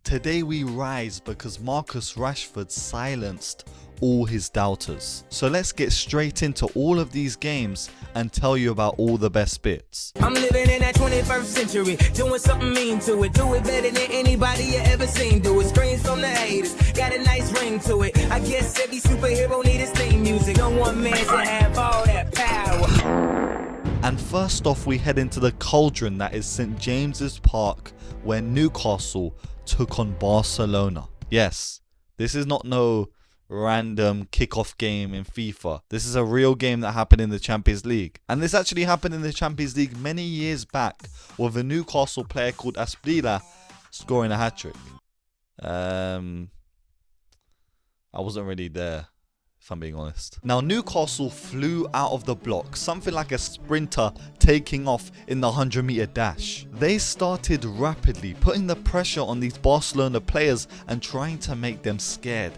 Today we rise because Marcus Rashford silenced all his doubters. So let's get straight into all of these games and tell you about all the best bits. I'm living in that 21st century, doing something mean to it. Do it better than anybody you ever seen. Do it. Screams from the haters, got a nice ring to it. I guess every superhero need his theme music. No one man should have all that power. And first off, we head into the cauldron that is St James's Park, where Newcastle took on Barcelona. Yes, this is not no random kickoff game in FIFA. This is a real game that happened in the Champions League. And this actually happened in the Champions League many years back with a Newcastle player called Peeeeaaaace scoring a hat-trick. I wasn't really there, if I'm being honest. Now, Newcastle flew out of the block, something like a sprinter taking off in the 100-meter dash. They started rapidly, putting the pressure on these Barcelona players and trying to make them scared.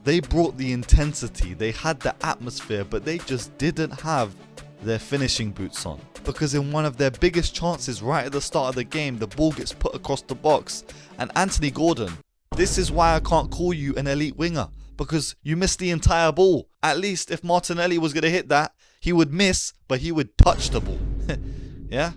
They brought the intensity, they had the atmosphere, but they just didn't have their finishing boots on. Because in one of their biggest chances right at the start of the game, the ball gets put across the box, and Anthony Gordon, this is why I can't call you an elite winger, because you missed the entire ball. At least if Martinelli was going to hit that, he would miss, but he would touch the ball. Yeah?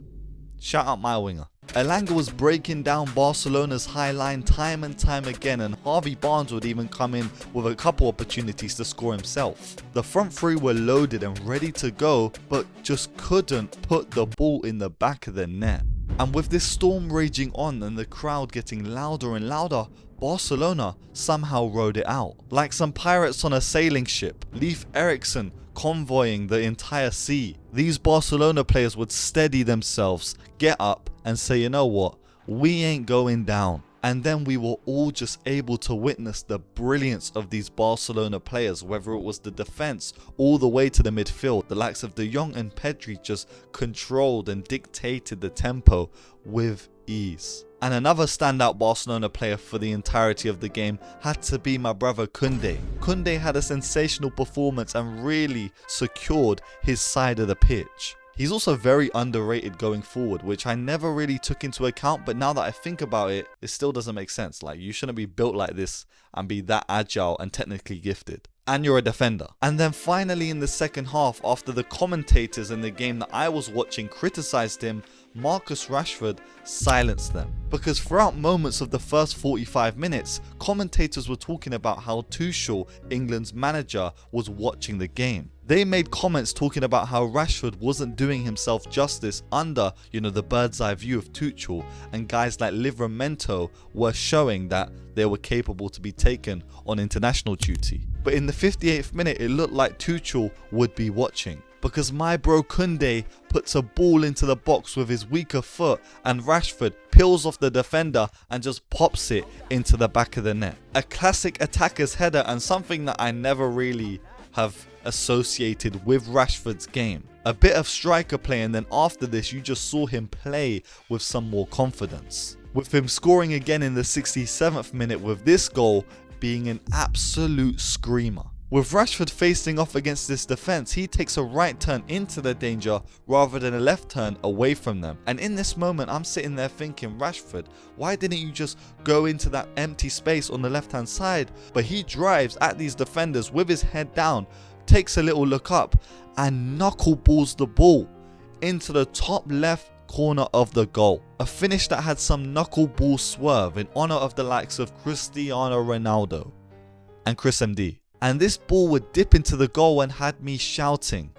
Shout out my winger. Elanga was breaking down Barcelona's high line time and time again, and Harvey Barnes would even come in with a couple opportunities to score himself. The front three were loaded and ready to go, but just couldn't put the ball in the back of the net. And with this storm raging on and the crowd getting louder and louder, Barcelona somehow rode it out. Like some pirates on a sailing ship, Leif Eriksen convoying the entire sea. These Barcelona players would steady themselves, get up and say, you know what, we ain't going down. And then we were all just able to witness the brilliance of these Barcelona players, whether it was the defense all the way to the midfield. The likes of De Jong and Pedri just controlled and dictated the tempo with ease. And another standout Barcelona player for the entirety of the game had to be my brother Koundé. Koundé had a sensational performance and really secured his side of the pitch. He's also very underrated going forward, which I never really took into account, but now that I think about it, it still doesn't make sense. Like, you shouldn't be built like this and be that agile and technically gifted. And you're a defender. And then finally in the second half, after the commentators in the game that I was watching criticized him, Marcus Rashford silenced them. Because throughout moments of the first 45 minutes, commentators were talking about how Tuchel, England's manager, was watching the game. They made comments talking about how Rashford wasn't doing himself justice under, the bird's eye view of Tuchel, and guys like Livramento were showing that they were capable to be taken on international duty. But in the 58th minute, it looked like Tuchel would be watching, because my bro Koundé puts a ball into the box with his weaker foot and Rashford peels off the defender and just pops it into the back of the net. A classic attacker's header, and something that I never really have associated with Rashford's game. A bit of striker play, and then after this you just saw him play with some more confidence. With him scoring again in the 67th minute, with this goal being an absolute screamer. With Rashford facing off against this defense, he takes a right turn into the danger rather than a left turn away from them. And in this moment, I'm sitting there thinking, Rashford, why didn't you just go into that empty space on the left hand side? But he drives at these defenders with his head down, takes a little look up and knuckleballs the ball into the top left corner of the goal. A finish that had some knuckleball swerve in honor of the likes of Cristiano Ronaldo and Chris MD. And this ball would dip into the goal and had me shouting.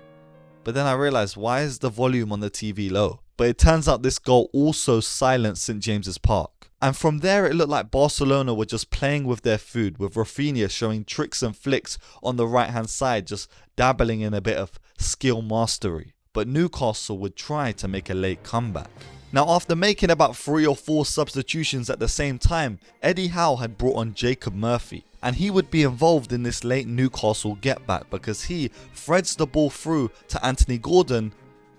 But then I realized, why is the volume on the TV low? But it turns out this goal also silenced St James's Park. And from there it looked like Barcelona were just playing with their food, with Rafinha showing tricks and flicks on the right hand side, just dabbling in a bit of skill mastery. But Newcastle would try to make a late comeback. Now, after making about 3 or 4 substitutions at the same time, Eddie Howe had brought on Jacob Murphy, and he would be involved in this late Newcastle getback because he threads the ball through to Anthony Gordon,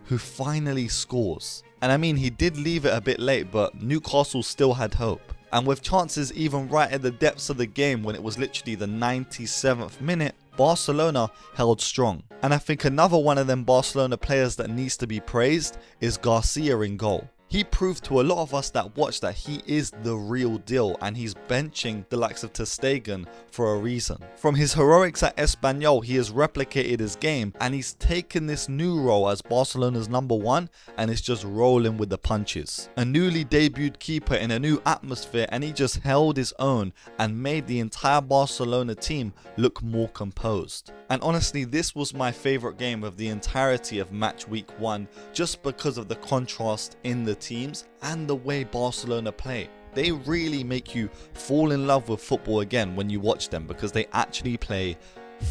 who finally scores. And I mean, he did leave it a bit late, but Newcastle still had hope. And with chances even right at the depths of the game, when it was literally the 97th minute, Barcelona held strong. And I think another one of them Barcelona players that needs to be praised is Garcia in goal. He proved to a lot of us that watch that he is the real deal, and he's benching the likes of ter Stegen for a reason. From his heroics at Espanyol, he has replicated his game, and he's taken this new role as Barcelona's #1 and is just rolling with the punches. A newly debuted keeper in a new atmosphere, and he just held his own and made the entire Barcelona team look more composed. And honestly, this was my favourite game of the entirety of match week 1, just because of the contrast in the teams and the way Barcelona play. They really make you fall in love with football again when you watch them, because they actually play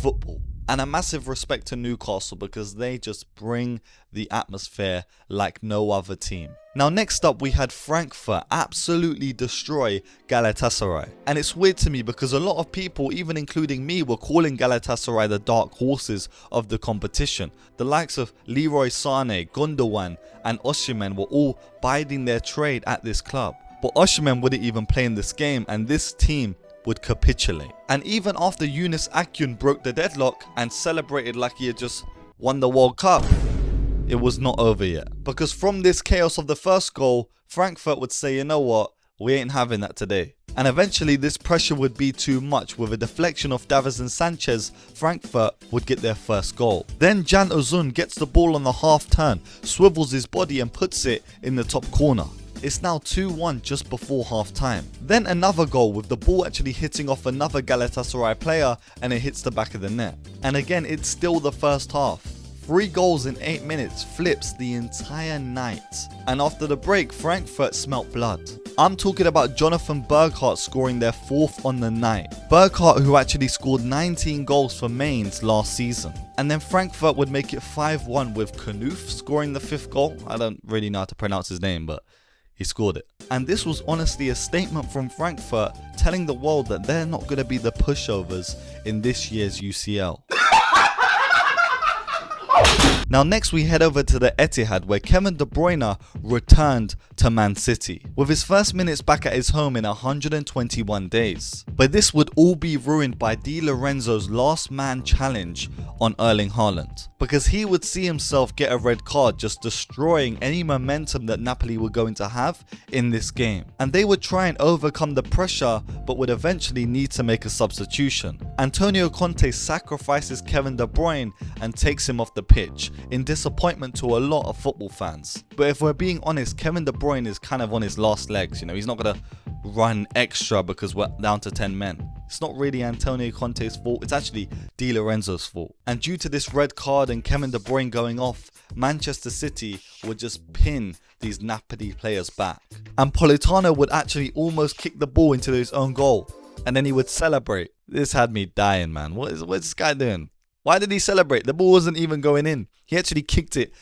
football. And a massive respect to Newcastle, because they just bring the atmosphere like no other team. Now next up we had Frankfurt absolutely destroy Galatasaray. And it's weird to me because a lot of people, even including me, were calling Galatasaray the dark horses of the competition. The likes of Leroy Sané, Gundogan and Osimhen were all biding their trade at this club. But Osimhen wouldn't even play in this game, and this team would capitulate. And even after Yunus Akgün broke the deadlock and celebrated like he had just won the World Cup, it was not over yet. Because from this chaos of the first goal, Frankfurt would say, you know what, we ain't having that today. And eventually this pressure would be too much. With a deflection of Davinson Sanchez, Frankfurt would get their first goal. Then Can Uzun gets the ball on the half turn, swivels his body and puts it in the top corner. It's now 2-1 just before half time. Then another goal with the ball actually hitting off another Galatasaray player, and it hits the back of the net. And again, it's still the first half. 3 goals in 8 minutes flips the entire night. And after the break, Frankfurt smelt blood. I'm talking about Jonathan Burghardt scoring their 4th on the night. Burghardt, who actually scored 19 goals for Mainz last season. And then Frankfurt would make it 5-1 with Knuth scoring the 5th goal. I don't really know how to pronounce his name, but he scored it. And this was honestly a statement from Frankfurt, telling the world that they're not going to be the pushovers in this year's UCL. Now next we head over to the Etihad, where Kevin De Bruyne returned to Man City with his first minutes back at his home in 121 days. But this would all be ruined by Di Lorenzo's last man challenge on Erling Haaland, because he would see himself get a red card, just destroying any momentum that Napoli were going to have in this game. And they would try and overcome the pressure, but would eventually need to make a substitution. Antonio Conte sacrifices Kevin De Bruyne and takes him off the pitch, in disappointment to a lot of football fans. But if we're being honest, Kevin De Bruyne is kind of on his last legs. You know, he's not going to run extra because we're down to 10 men. It's not really Antonio Conte's fault, it's actually Di Lorenzo's fault. And due to this red card and Kevin De Bruyne going off, Manchester City would just pin these Napoli players back. And Politano would actually almost kick the ball into his own goal, and then he would celebrate. This had me dying, man. What's this guy doing? Why did he celebrate? The ball wasn't even going in. He actually kicked it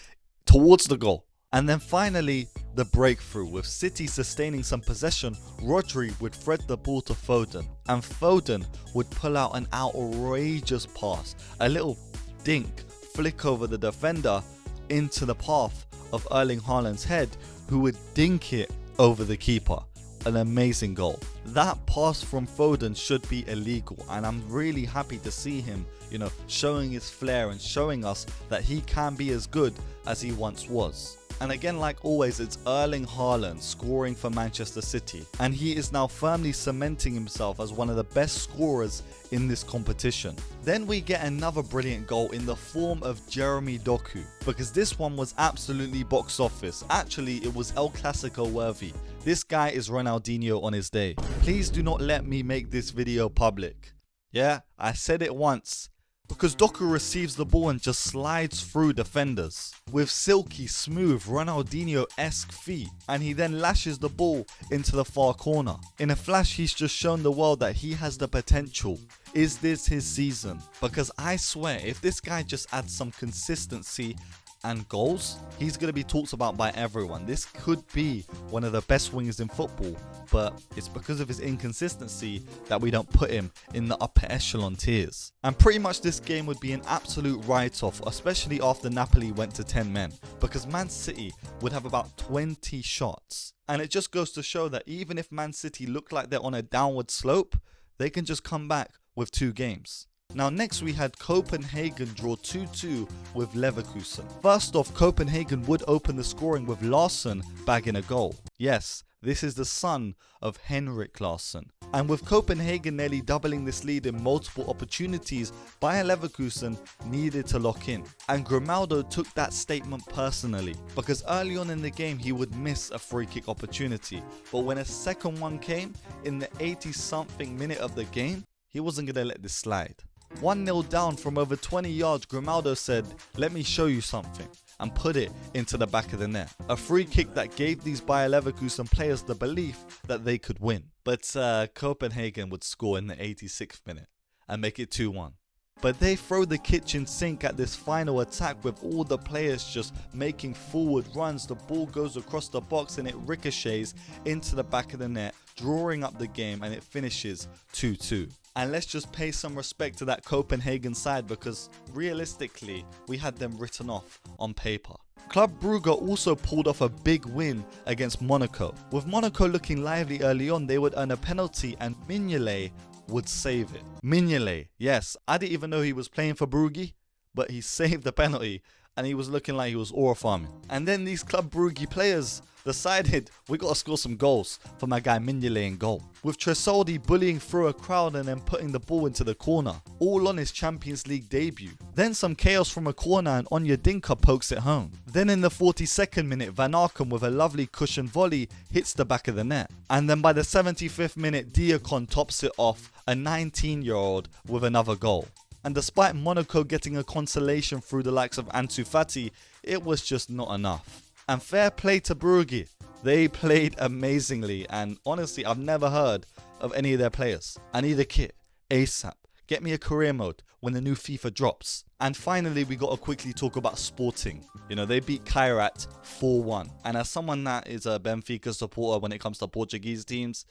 towards the goal. And then finally, the breakthrough. With City sustaining some possession, Rodri would thread the ball to Foden. And Foden would pull out an outrageous pass. A little dink, flick over the defender into the path of Erling Haaland's head, who would dink it over the keeper. An amazing goal. That pass from Foden should be illegal, and I'm really happy to see him, you know, showing his flair and showing us that he can be as good as he once was. And again, like always, it's Erling Haaland scoring for Manchester City, and he is now firmly cementing himself as one of the best scorers in this competition. Then we get another brilliant goal in the form of Jeremy Doku, because this one was absolutely box office. Actually, it was El Clasico worthy. This guy is Ronaldinho on his day. Please do not let me make this video public. Yeah, I said it once. Because Doku receives the ball and just slides through defenders with silky smooth Ronaldinho-esque feet, and he then lashes the ball into the far corner. In a flash, he's just shown the world that he has the potential. Is this his season? Because I swear, if this guy just adds some consistency and goals, he's going to be talked about by everyone. This could be one of the best wingers in football, but it's because of his inconsistency that we don't put him in the upper echelon tiers. And pretty much this game would be an absolute write-off, especially after Napoli went to 10 men, because Man City would have about 20 shots. And it just goes to show that even if Man City look like they're on a downward slope, they can just come back with 2 games. Now next we had Copenhagen draw 2-2 with Leverkusen. First off, Copenhagen would open the scoring with Larsson bagging a goal. Yes, this is the son of Henrik Larsson. And with Copenhagen nearly doubling this lead in multiple opportunities, Bayer Leverkusen needed to lock in. And Grimaldo took that statement personally, because early on in the game he would miss a free kick opportunity. But when a second one came in the 80-something minute of the game, he wasn't going to let this slide. 1-0 down from over 20 yards, Grimaldo said, "Let me show you something," and put it into the back of the net. A free kick that gave these Bayer Leverkusen players the belief that they could win. But Copenhagen would score in the 86th minute and make it 2-1. But they throw the kitchen sink at this final attack with all the players just making forward runs. The ball goes across the box and it ricochets into the back of the net, drawing up the game, and it finishes 2-2. And let's just pay some respect to that Copenhagen side, because realistically we had them written off on paper. Club Brugge also pulled off a big win against Monaco. With Monaco looking lively early on, they would earn a penalty and Mignolet would save it. Mignolet, yes, I didn't even know he was playing for Brugge, but he saved the penalty and he was looking like he was aura farming. And then these Club Brugge players decided we got to score some goals for my guy Mignolet in goal. With Tresoldi bullying through a crowd and then putting the ball into the corner, all on his Champions League debut. Then some chaos from a corner and Onyedinka pokes it home. Then in the 42nd minute, Van Aken with a lovely cushion volley hits the back of the net. And then by the 75th minute, Diakon tops it off, a 19-year-old with another goal. And despite Monaco getting a consolation through the likes of Ansu Fati, it was just not enough. And fair play to Brugge. They played amazingly, and honestly I've never heard of any of their players. I need a kit ASAP. Get me a career mode when the new FIFA drops. And finally we got to quickly talk about Sporting. You know, they beat Kairat 4-1. And as someone that is a Benfica supporter when it comes to Portuguese teams,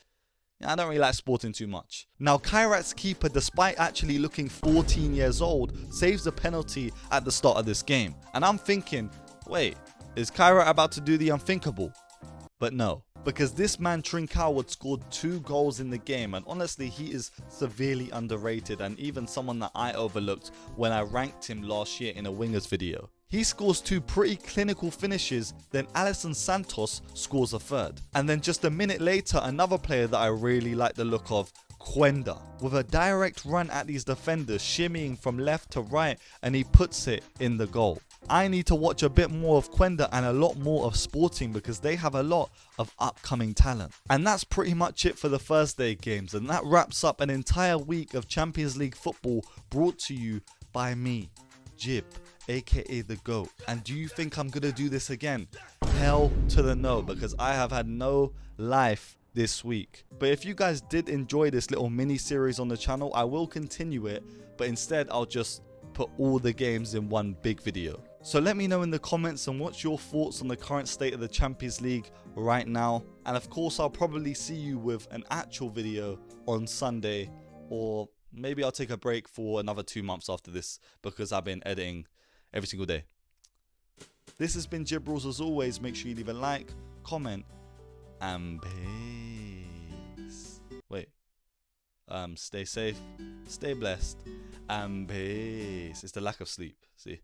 I don't really like Sporting too much. Now Kairat's keeper, despite actually looking 14 years old, saves a penalty at the start of this game. And I'm thinking, wait, is Kairat about to do the unthinkable? But no, because this man Trincao had scored 2 goals in the game, and honestly he is severely underrated, and even someone that I overlooked when I ranked him last year in a wingers video. He scores 2 pretty clinical finishes, then Alisson Santos scores a 3rd. And then just a minute later, another player that I really like the look of, Quenda, with a direct run at these defenders, shimmying from left to right, and he puts it in the goal. I need to watch a bit more of Quenda and a lot more of Sporting, because they have a lot of upcoming talent. And that's pretty much it for the Thursday games, and that wraps up an entire week of Champions League football brought to you by me, Jib, aka the GOAT. And do you think I'm gonna do this again? Hell to the no, because I have had no life this week. But if you guys did enjoy this little mini series on the channel, I will continue it, but instead I'll just put all the games in one big video. So let me know in the comments and what's your thoughts on the current state of the Champions League right now. And of course I'll probably see you with an actual video on Sunday, or maybe I'll take a break for another 2 months after this, because I've been editing every single day. This has been Jib Rules as always. Make sure you leave a like, comment, and peace. Wait. Stay safe, stay blessed, and peace. It's the lack of sleep. See?